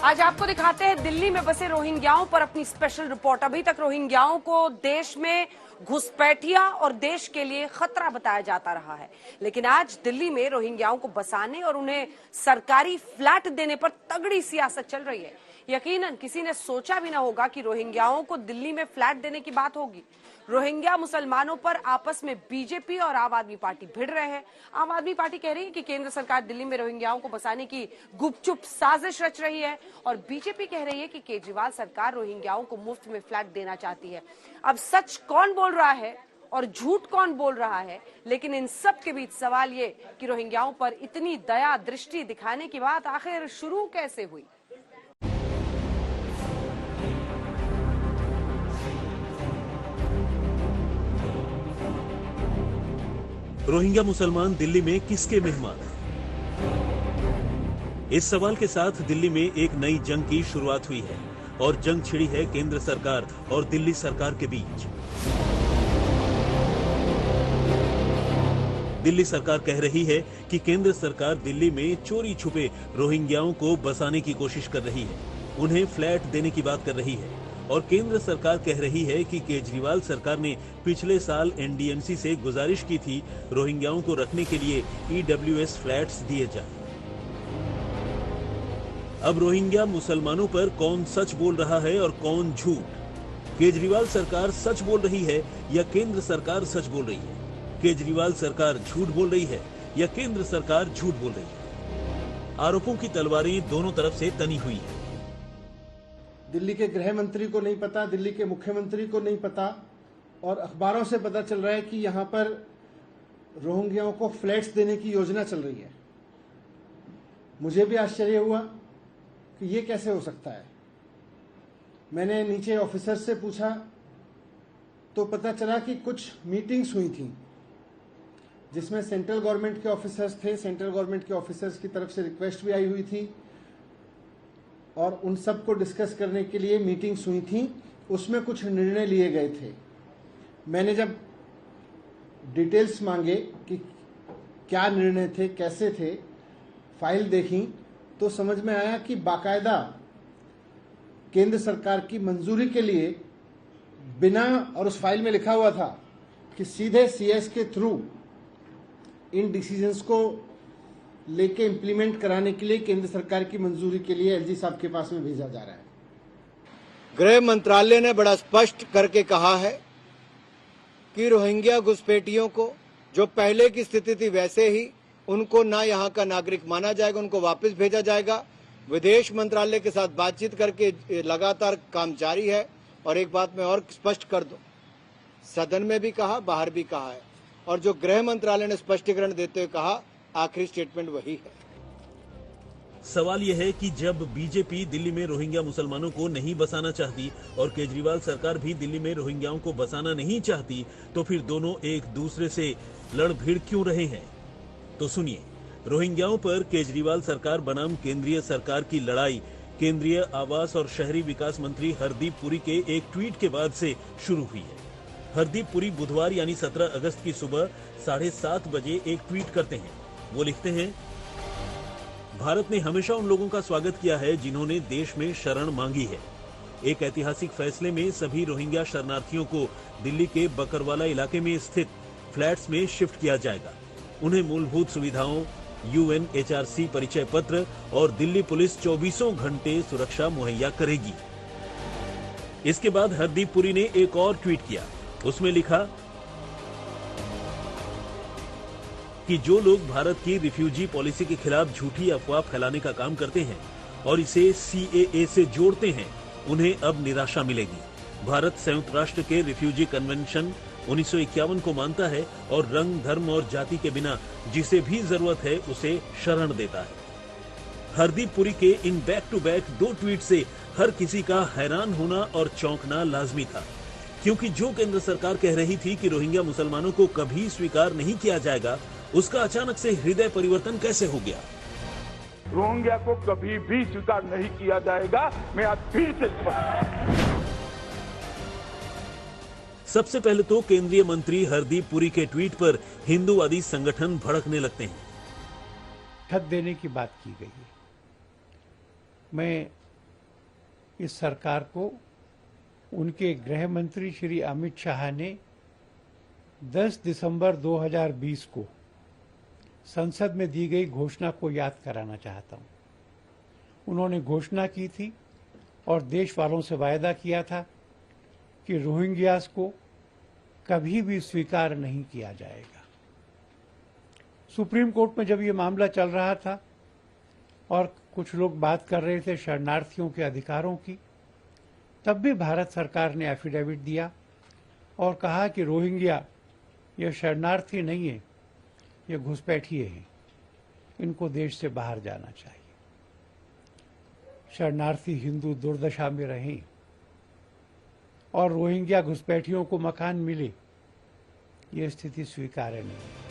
आज आपको दिखाते हैं दिल्ली में बसे रोहिंग्याओं पर अपनी स्पेशल रिपोर्ट। अभी तक रोहिंग्याओं को देश में घुसपैठिया और देश के लिए खतरा बताया जाता रहा है, लेकिन आज दिल्ली में रोहिंग्याओं को बसाने और उन्हें सरकारी फ्लैट देने पर तगड़ी सियासत चल रही है। यकीनन किसी ने सोचा भी ना होगा कि रोहिंग्याओं को दिल्ली में फ्लैट देने की बात होगी। रोहिंग्या मुसलमानों पर आपस में बीजेपी और आम आदमी पार्टी भिड़ रहे हैं। आम आदमी पार्टी कह रही है कि केंद्र सरकार दिल्ली में रोहिंग्याओं को बसाने की गुपचुप साजिश रच रही है, और बीजेपी कह रही है कि केजरीवाल सरकार रोहिंग्याओं को मुफ्त में फ्लैट देना चाहती है। अब सच कौन बोल रहा है और झूठ कौन बोल रहा है, लेकिन इन सब के बीच सवाल ये कि रोहिंग्याओं पर इतनी दया दृष्टि दिखाने की बात आखिर शुरू कैसे हुई। रोहिंग्या मुसलमान दिल्ली में किसके मेहमान हैं? इस सवाल के साथ दिल्ली में एक नई जंग की शुरुआत हुई है और जंग छिड़ी है केंद्र सरकार और दिल्ली सरकार के बीच। दिल्ली सरकार कह रही है कि केंद्र सरकार दिल्ली में चोरी छुपे रोहिंग्याओं को बसाने की कोशिश कर रही है, उन्हें फ्लैट देने की बात कर रही है। और केंद्र सरकार कह रही है कि केजरीवाल सरकार ने पिछले साल एनडीएमसी से गुजारिश की थी रोहिंग्याओं को रखने के लिए ईडब्ल्यूएस फ्लैट्स दिए जाएं। अब रोहिंग्या मुसलमानों पर कौन सच बोल रहा है और कौन झूठ? केजरीवाल सरकार सच बोल रही है या केंद्र सरकार सच बोल रही है? केजरीवाल सरकार झूठ बोल रही है या केंद्र सरकार झूठ बोल रही है? आरोपों की तलवारें दोनों तरफ से तनी हुई है। दिल्ली के गृह मंत्री को नहीं पता, दिल्ली के मुख्यमंत्री को नहीं पता, और अखबारों से पता चल रहा है कि यहां पर रोहिंग्याओं को फ्लैट्स देने की योजना चल रही है। मुझे भी आश्चर्य हुआ कि ये कैसे हो सकता है। मैंने नीचे ऑफिसर से पूछा तो पता चला कि कुछ मीटिंग्स हुई थी जिसमें सेंट्रल गवर्नमेंट के ऑफिसर्स थे। सेंट्रल गवर्नमेंट के ऑफिसर्स की तरफ से रिक्वेस्ट भी आई हुई थी और उन सब को डिस्कस करने के लिए मीटिंग्स हुई थी, उसमें कुछ निर्णय लिए गए थे। मैंने जब डिटेल्स मांगे कि क्या निर्णय थे, कैसे थे, फाइल देखी तो समझ में आया कि बाकायदा केंद्र सरकार की मंजूरी के लिए बिना, और उस फाइल में लिखा हुआ था कि सीधे सीएस के थ्रू इन डिसीजंस को लेके इंप्लीमेंट कराने के लिए केंद्र सरकार की मंजूरी के लिए एलजी साहब के पास में भेजा जा रहा है। गृह मंत्रालय ने बड़ा स्पष्ट करके कहा है कि रोहिंग्या घुसपैठियों को जो पहले की स्थिति थी वैसे ही उनको ना यहाँ का नागरिक माना जाएगा, उनको वापस भेजा जाएगा। विदेश मंत्रालय के साथ बातचीत करके लगातार काम जारी है। और एक बात मैं और स्पष्ट कर दूं, सदन में भी कहा, बाहर भी कहा है, और जो गृह मंत्रालय ने स्पष्टीकरण देते हुए कहा, आखिरी स्टेटमेंट वही है। सवाल यह है कि जब बीजेपी दिल्ली में रोहिंग्या मुसलमानों को नहीं बसाना चाहती और केजरीवाल सरकार भी दिल्ली में रोहिंग्याओं को बसाना नहीं चाहती, तो फिर दोनों एक दूसरे से लड़ भिड़ क्यों रहे हैं? तो सुनिए, रोहिंग्याओं पर केजरीवाल सरकार बनाम केंद्रीय सरकार की लड़ाई केंद्रीय आवास और शहरी विकास मंत्री हरदीप पुरी के एक ट्वीट के बाद से शुरू हुई है। हरदीप पुरी बुधवार यानी 17 अगस्त की सुबह 7:30 बजे एक ट्वीट करते हैं। वो लिखते हैं, भारत ने हमेशा उन लोगों का स्वागत किया है जिन्होंने देश में शरण मांगी है। एक ऐतिहासिक फैसले में सभी रोहिंग्या शरणार्थियों को दिल्ली के बकरवाला इलाके में स्थित फ्लैट्स में शिफ्ट किया जाएगा। उन्हें मूलभूत सुविधाओं, यूएनएचआरसी परिचय पत्र और दिल्ली पुलिस 24 घंटे सुरक्षा मुहैया करेगी। इसके बाद हरदीप पुरी ने एक और ट्वीट किया। उसमें लिखा कि जो लोग भारत की रिफ्यूजी पॉलिसी के खिलाफ झूठी अफवाह फैलाने का काम करते हैं और इसे सीएए से जोड़ते हैं, उन्हें अब निराशा मिलेगी। भारत संयुक्त राष्ट्र के रिफ्यूजी कन्वेंशन 1951 को मानता है और रंग, धर्म और जाति के बिना जिसे भी जरूरत है उसे शरण देता है। हरदीप पुरी के इन बैक टू बैक 2 ट्वीट से हर किसी का हैरान होना और चौंकना लाजमी था, क्योंकि जो केंद्र सरकार कह रही थी कि रोहिंग्या मुसलमानों को कभी स्वीकार नहीं किया जाएगा, उसका अचानक से हृदय परिवर्तन कैसे हो गया? रोहिंग्या को कभी भी स्वीकार नहीं किया जाएगा। मैं आज फिर से सबसे पहले तो केंद्रीय मंत्री हरदीप पुरी के ट्वीट पर हिंदूवादी संगठन भड़कने लगते हैं। छत देने की बात की गई है। मैं इस सरकार को उनके गृह मंत्री श्री अमित शाह ने 10 दिसंबर 2020 को संसद में दी गई घोषणा को याद कराना चाहता हूं। उन्होंने घोषणा की थी और देश वालों से वायदा किया था कि रोहिंग्यास को कभी भी स्वीकार नहीं किया जाएगा। सुप्रीम कोर्ट में जब ये मामला चल रहा था और कुछ लोग बात कर रहे थे शरणार्थियों के अधिकारों की, तब भी भारत सरकार ने एफिडेविट दिया और कहा कि रोहिंग्या ये शरणार्थी नहीं है, ये घुसपैठिए हैं, इनको देश से बाहर जाना चाहिए। शरणार्थी हिंदू दुर्दशा में रहें और रोहिंग्या घुसपैठियों को मकान मिले, ये स्थिति स्वीकार्य नहीं है।